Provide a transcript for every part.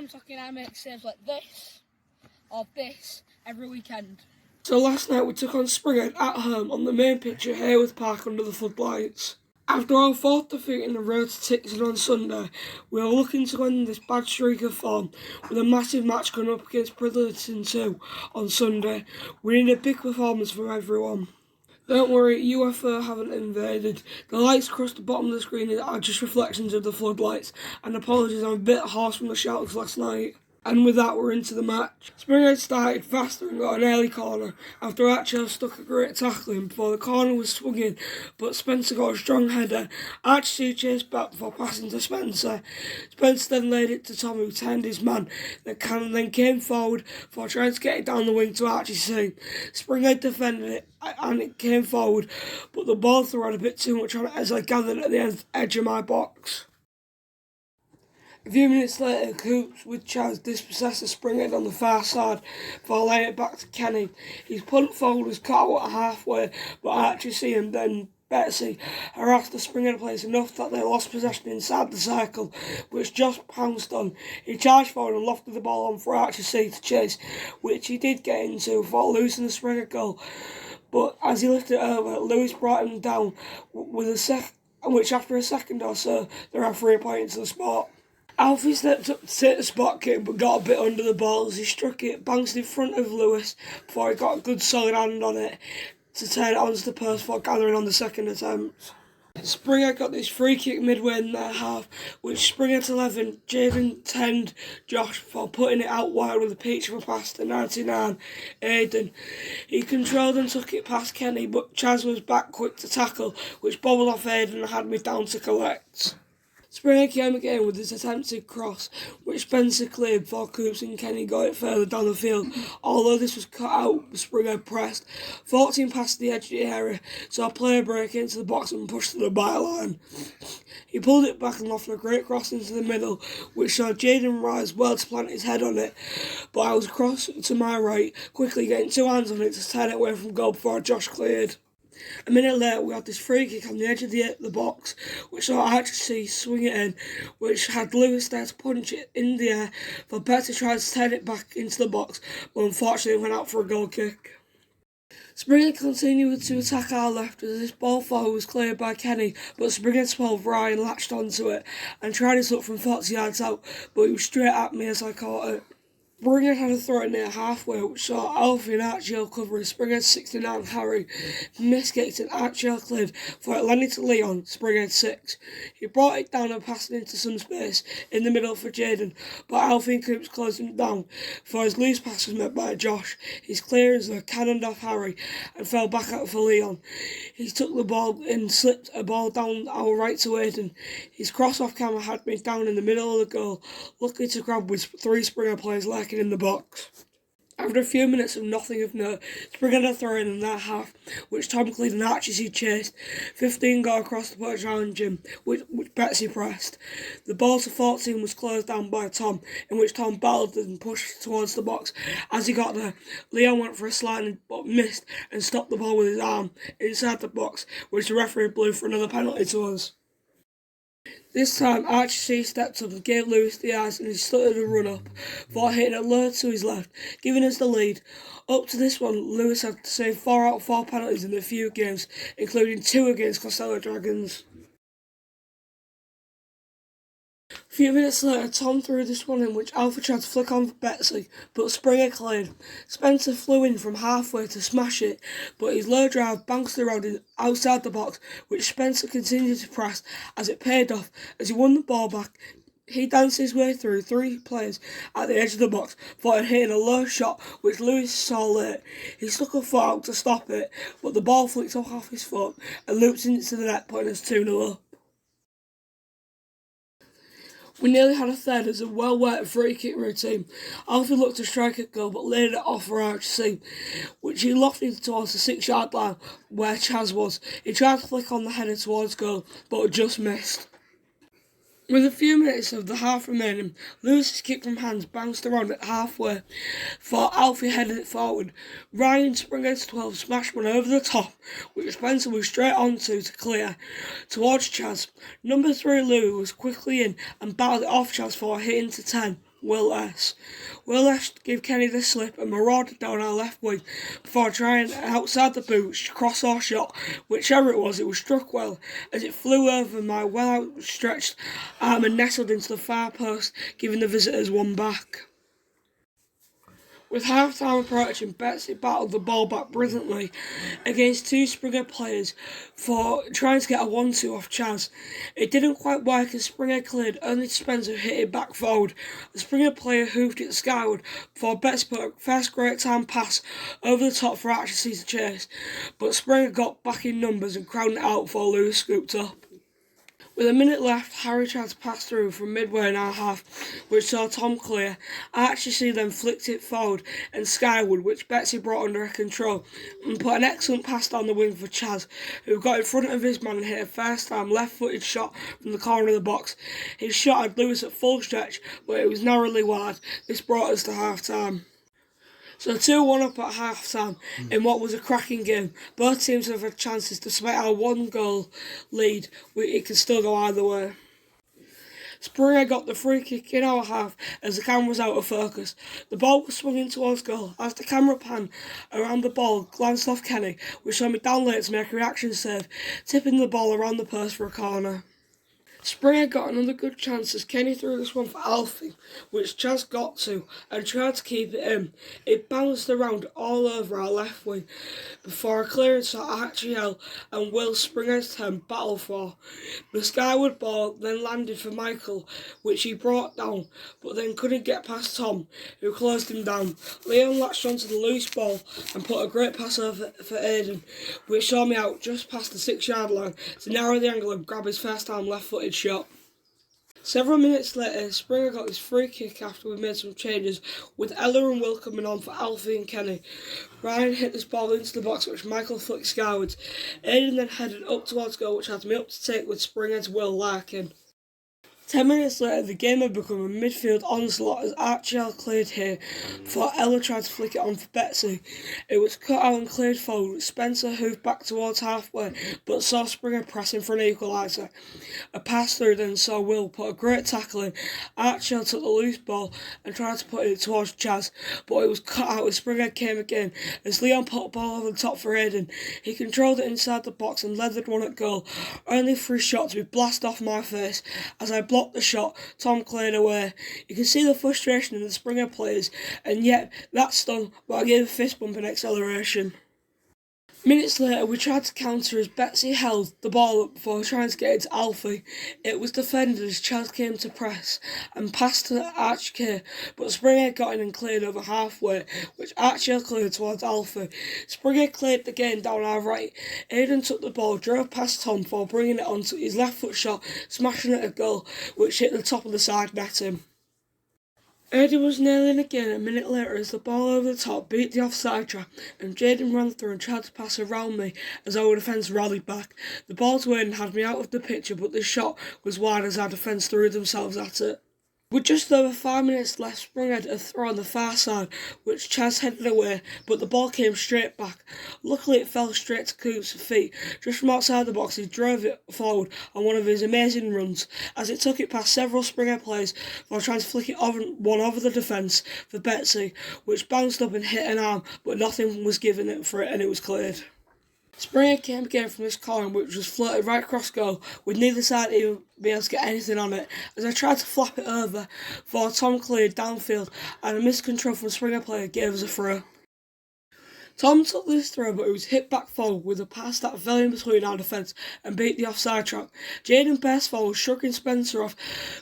time Tocky and I make saves like this or this every weekend. So last night we took on Springhead at home on the main pitch at Haworth Park under the floodlights. After our fourth defeat in the road to Tixon on Sunday, we are looking to end this bad streak of form with a massive match coming up against Bridlington 2 on Sunday. We need a big performance from everyone. Don't worry, UFO haven't invaded. The lights across the bottom of the screen are just reflections of the floodlights, and apologies, I'm a bit hoarse from the shouts last night. And with that, we're into the match. Springhead started faster and got an early corner after Archer stuck a great tackle in before the corner was swung in, but Spencer got a strong header. Archer chased back before passing to Spencer. Spencer then laid it to Tom, who turned his man, then came forward before trying to get it down the wing to Archie's team. Springhead defended it and it came forward, but the ball threw out a bit too much on it as I gathered at the edge of my box. A few minutes later, Coops with Chaz dispossessed the Springhead on the far side before laying it back to Kenny. His punt forward was cut out at halfway, but Archie and then Betsy harassed the Springhead players enough that they lost possession inside the circle, which Josh pounced on. He charged forward and lofted the ball on for Archie to chase, which he did get into before losing the Springhead goal. But as he lifted it over, Lewis brought him down with which after a second or so, the referee pointed to the spot. Alfie stepped up to take the spot kick but got a bit under the ball as he struck it, bounced in front of Lewis before he got a good solid hand on it to turn it onto the post before gathering on the second attempt. Springhead got this free kick midway in their half, which Springhead 11, Jaden turned Josh before putting it out wide with a peach of a pass to 99, Aiden. He controlled and took it past Kenny, but Chaz was back quick to tackle, which bobbled off Aiden and had me down to collect. Springhead came again with his attempted cross, which Spencer cleared before Coops and Kenny got it further down the field. Although this was cut out, Springhead pressed. 14 passed the edge of the area, so a player broke into the box and pushed to the byline. He pulled it back and lofted a great cross into the middle, which saw Jaden rise well to plant his head on it, but I was across to my right, quickly getting two hands on it to turn it away from goal before Josh cleared. A minute later, we had this free kick on the edge of the box, which saw Archie swing it in, which had Lewis there to punch it in the air, for Betsy tried to turn it back into the box, but unfortunately went out for a goal kick. Springhead continued to attack our left as this ball forward was cleared by Kenny, but Springhead's 12 Ryan latched onto it and tried his luck from 40 yards out, but he was straight at me as I caught it. Springhead had a throw near halfway, which saw Alfie and Archie covering Springhead 69 Harry, miskicked and Archie cleared for it landed to Leon, Springhead 6. He brought it down and passed it into some space in the middle for Jaden, but Alfie and Coops closed him down for his loose pass was met by Josh. His clearance cannoned off Harry and fell back out for Leon. He took the ball and slipped a ball down our right to Aiden. His cross-off camera had me down in the middle of the goal, lucky to grab with three Springhead players lurking in the box. After a few minutes of nothing of note, Springhead had a throw in that half, which Tom cleared and Archie chased. 15 got across the pitch around Jim, which Betsy pressed. The ball to 14 was closed down by Tom, in which Tom battled and pushed towards the box. As he got there, Leon went for a slide but missed and stopped the ball with his arm inside the box, which the referee blew for another penalty to us. This time, Archie stepped up and gave Lewis the eyes and he started a run-up, before hitting it low to his left, giving us the lead. Up to this one, Lewis had to save 4 out of 4 penalties in a few games, including 2 against Costello Dragons. A few minutes later, Tom threw this one in, which Alpha tried to flick on for Betsy, but Springhead cleared. Spencer flew in from halfway to smash it, but his low drive bounced around outside the box, which Spencer continued to press as it paid off. As he won the ball back, he danced his way through 3 players at the edge of the box before hitting a low shot, which Lewis saw late. He stuck a foot out to stop it, but the ball flicked off his foot and looped into the net, putting us 2-0 up. We nearly had a third as a well-worked free-kick routine. Alfie looked to strike a goal but laid it off for Archie, which he lofted towards the 6-yard line where Chaz was. He tried to flick on the header towards goal but just missed. With a few minutes of the half remaining, Lewis's kick from hands bounced around at halfway, for Alfie headed it forward. Ryan Springhead's 12 smashed one over the top, which Spencer was straight onto to clear towards Chaz. Number 3 Louis was quickly in and battled it off Chaz for hitting to 10. Will S. Will S gave Kenny the slip and marauded down our left wing before trying outside the boot, cross or shot. Whichever it was struck well as it flew over my well outstretched arm and nestled into the far post, giving the visitors one back. With half-time approaching, Betsy battled the ball back brilliantly against two Springhead players for trying to get a 1-2 off Chaz. It didn't quite work as Springhead cleared, only Spencer hit it back forward. The Springhead player hoofed it skyward before Betsy put a first great time pass over the top for Archie to chase, but Springhead got back in numbers and crowded it out before Lewis scooped up. With a minute left, Harry tried to pass through from midway in our half, which saw Tom clear. Archie then flicked it forward and skyward, which Betsy brought under her control, and put an excellent pass down the wing for Chaz, who got in front of his man and hit a first-time left-footed shot from the corner of the box. His shot had Lewis at full stretch, but it was narrowly wide. This brought us to half-time. So 2-1 up at half-time in what was a cracking game. Both teams have had chances despite our one-goal lead. It could still go either way. Springhead got the free kick in our half as the camera was out of focus. The ball was swung in towards goal. As the camera pan around the ball glanced off Kenny, which saw me down late to make a reaction save, tipping the ball around the post for a corner. Springhead got another good chance as Kenny threw this one for Alfie, which Chaz got to and tried to keep it in. It bounced around all over our left wing before a clearance that Archie and Will Springhead's turn battle for. The skyward ball then landed for Michael, which he brought down, but then couldn't get past Tom, who closed him down. Leon latched onto the loose ball and put a great pass over for Aidan, which saw me out just past the 6-yard line to narrow the angle and grab his first time left-footed shot. Several minutes later, Springer got his free kick after we made some changes, with Ella and Will coming on for Alfie and Kenny. Ryan hit this ball into the box, which Michael flicked skywards. Aidan then headed up towards goal, which had me up to take with Springer's Will Larkin. 10 minutes later, the game had become a midfield onslaught as Archie cleared here before Ella tried to flick it on for Betsy. It was cut out and cleared forward, with Spencer hoofed back towards halfway, but saw Springer pressing for an equaliser. A pass through then saw Will put a great tackle in. Archie took the loose ball and tried to put it towards Chaz, but it was cut out as Springer came again as Leon put the ball over the top for Aidan. He controlled it inside the box and leathered one at goal, only for his shot to be blasted off my face. As I blocked the shot, Tom cleared away. You can see the frustration in the Springer players, and yet that stung, but I gave a fist bump in acceleration. Minutes later, we tried to counter as Betsy held the ball up before trying to get it to Alfie. It was defended as Chaz came to press and passed to Archie, but Springer got in and cleared over halfway, which Archie cleared towards Alfie. Springer cleared the game down our right. Aidan took the ball, drove past Tom before bringing it onto his left foot shot, smashing it a goal, which hit the top of the side netting. Aidan was nailing again a minute later as the ball over the top beat the offside trap and Jaden ran through and tried to pass around me as our defence rallied back. The ball to Aidan had me out of the picture, but the shot was wide as our defence threw themselves at it. With just over 5 minutes left, Spring had a throw on the far side, which Chaz headed away, but the ball came straight back. Luckily, it fell straight to Coops' feet. Just from outside the box, he drove it forward on one of his amazing runs, as it took it past several Springer players while trying to flick it over the defence for Betsy, which bounced up and hit an arm, but nothing was given it for it and it was cleared. Springer came again from this corner, which was floated right across goal, with neither side even being able to get anything on it. As I tried to flap it over, before Tom cleared downfield, and a missed control from a Springer player gave us a throw. Tom took this throw, but it was hit back forward with a pass that fell in between our defence and beat the offside trap. Jaden burst forward, shrugging Spencer off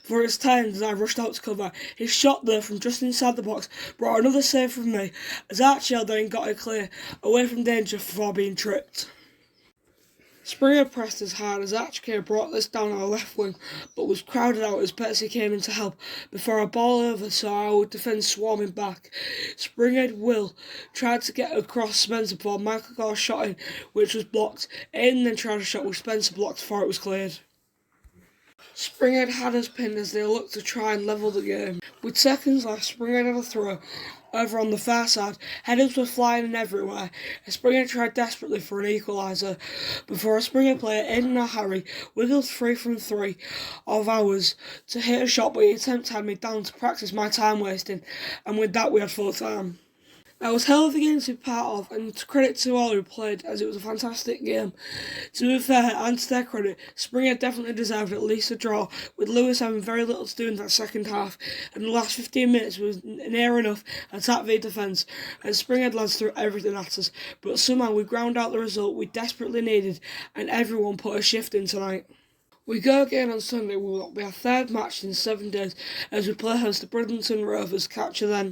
for his turn as I rushed out to cover. His shot there from just inside the box brought another save from me, as Archie then got it clear, away from danger before being tripped. Springer pressed as hard as Archie brought this down our left wing, but was crowded out as Betsy came in to help before a ball over saw our defence swarming back. Springhead Will tried to get across Spencer before Michael got a shot in, which was blocked. Aidan then tried a shot which Spencer blocked before it was cleared. Springhead had us pinned as they looked to try and level the game. With seconds left, Springhead had a throw, Over on the far side, headers were flying in everywhere. A Springhead tried desperately for an equaliser before a Springhead player, Aidan or Harry, wiggled 3 from 3 of ours to hit a shot, but the attempt had me down to practice my time wasting, and with that we had full time. That was hell of a game to be part of, and to credit to all who played, as it was a fantastic game. To be fair, and to their credit, Springhead definitely deserved at least a draw, with Lewis having very little to do in that second half, and the last 15 minutes was near enough attack v defence, as Springhead lads threw everything at us, but somehow we ground out the result we desperately needed, and everyone put a shift in tonight. We go again on Sunday. Will be our third match in 7 days as we play host to Bridlington Rovers. Catch you then.